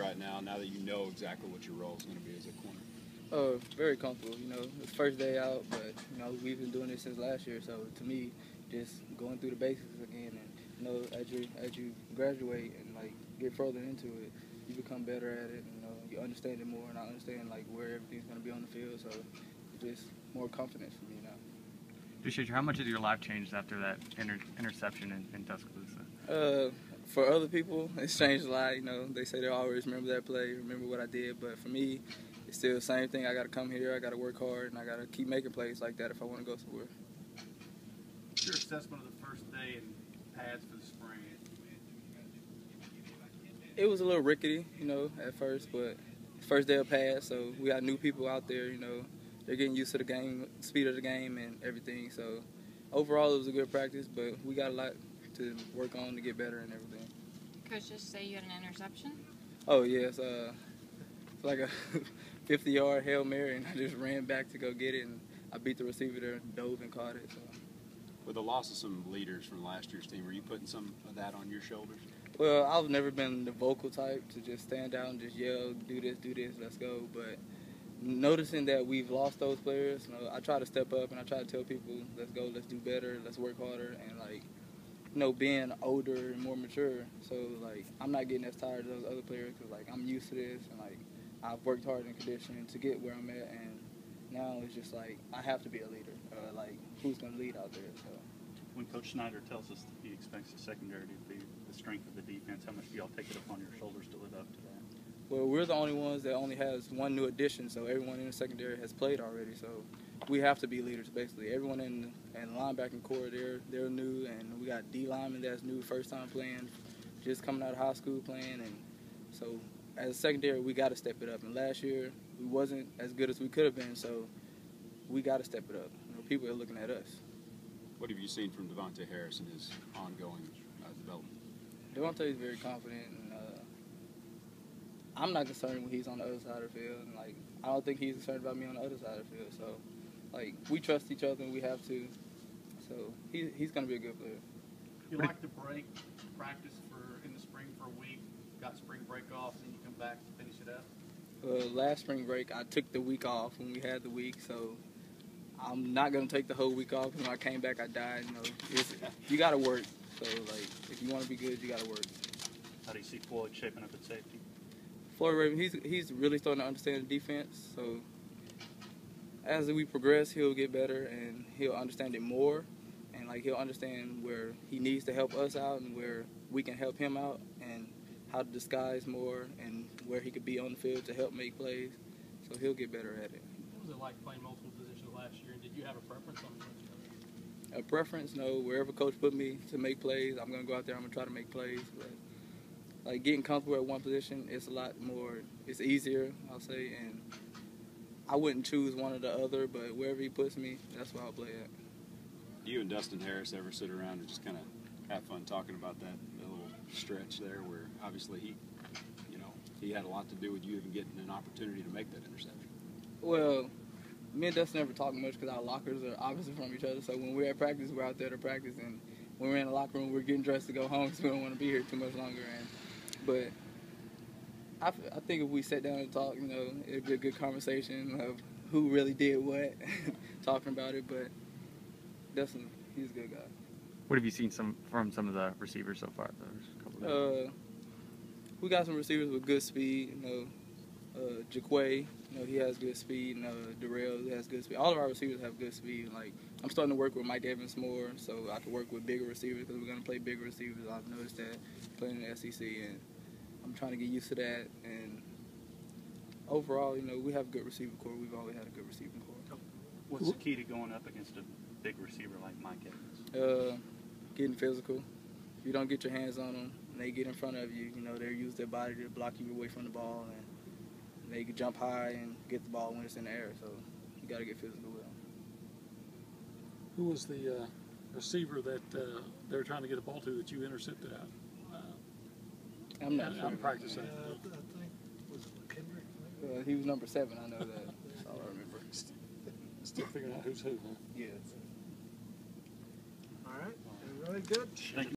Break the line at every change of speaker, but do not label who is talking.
right now that you know exactly what your role is going to be as a corner?
Very comfortable. You know, it's first day out, but you know we've been doing this since last year. So to me, just going through the basics again, and you know, as you graduate and like get further into it, you become better at it. You know, you understand it more, and I understand like where everything's going to be on the field. So it's just more confidence for me now.
DeShazor, how much has your life changed after that interception in Tuscaloosa?
For other people, it's changed a lot. You know, they say they always remember that play, remember what I did. But for me, it's still the same thing. I got to come here, I got to work hard, and I got to keep making plays like that if I want to go somewhere.
What's your assessment of the first day and pads for the spring?
It was a little rickety, you know, at first, but first day of pads, so we got new people out there, you know. They're getting used to the game, speed of the game and everything. So overall, it was a good practice, but we got a lot to work on to get better and everything.
Coach just say you had an interception?
Oh, yes. It's like a 50-yard Hail Mary, and I just ran back to go get it, and I beat the receiver there, dove and caught it. So.
With the loss of some leaders from last year's team, were you putting some of that on your shoulders?
Well, I've never been the vocal type to just stand out and just yell, do this, let's go. But noticing that we've lost those players, you know, I try to step up and I try to tell people, let's go, let's do better, let's work harder, and like, you know, being older and more mature. So like, I'm not getting as tired as those other players because like I'm used to this and like I've worked hard in conditioning to get where I'm at, and now it's just like I have to be a leader. Like, who's going to lead out there? So.
When Coach Snyder tells us that he expects the secondary to be the strength of the defense, how much do y'all take it upon your shoulders to live up to that?
Well, we're the only ones that only has one new addition, so everyone in the secondary has played already. So we have to be leaders, basically. Everyone in the linebacking core, they're new, and we got D lineman that's new, first time playing, just coming out of high school playing, and so as a secondary, we got to step it up. And last year, we wasn't as good as we could have been, so we got to step it up. You know, people are looking at us.
What have you seen from Devontae Harris in his ongoing development?
Devontae is very confident, and I'm not concerned when he's on the other side of the field. And like, I don't think he's concerned about me on the other side of the field. So, like, we trust each other, and we have to. So he's going to be a good player.
You like to break practice in the spring for a week, got spring break off, and then you come back to finish it up?
Last spring break, I took the week off when we had the week, so I'm not going to take the whole week off. When I came back, I died. You know, you got to work. So, like, if you want to be good, you got to work.
How do you see Floyd shaping up at safety?
Floyd Raven, he's really starting to understand the defense. So, as we progress, he'll get better and he'll understand it more. And, like, he'll understand where he needs to help us out and where we can help him out and how to disguise more and where he could be on the field to help make plays. So he'll get better at it.
What was it like playing multiple positions last year? Did you have a preference on which?
A preference? No. Wherever coach put me to make plays, I'm going to go out there. I'm going to try to make plays. But like getting comfortable at one position, it's a lot more. It's easier, I'll say. And I wouldn't choose one or the other, but wherever he puts me, that's where I'll play at.
Do you and Dustin Harris ever sit around and just kind of have fun talking about that little stretch there, where obviously he had a lot to do with you even getting an opportunity to make that interception?
Well, me and Dustin never talk much because our lockers are opposite from each other. So when we're at practice, we're out there to practice, and when we're in the locker room, we're getting dressed to go home because we don't want to be here too much longer. But I think if we sat down and talk, you know, it'd be a good conversation of who really did what, talking about it. But Dustin, he's a good guy.
What have you seen from some of the receivers so far?
We got some receivers with good speed. You know, Jaquay, you know, he has good speed. Darrell has good speed. All of our receivers have good speed. Like, I'm starting to work with Mike Evans more, so I can work with bigger receivers because we're going to play bigger receivers. I've noticed that playing in the SEC, and I'm trying to get used to that. And overall, you know, we have a good receiving core. We've always had a good receiving core.
What's the key to going up against a big receiver like Mike Evans?
Getting physical. If you don't get your hands on them, and they get in front of you, you know, they use their body to block you away from the ball, and they can jump high and get the ball when it's in the air. So you got to get physical with them.
Who was the receiver that they were trying to get a ball to that you intercepted out?
I'm not sure.
I'm practicing.
I think, was it Kendrick?
He was number 7. I know that. That's all I remember.
Still figuring out who's who, huh?
Yes.
All right. Really good.
Thank you.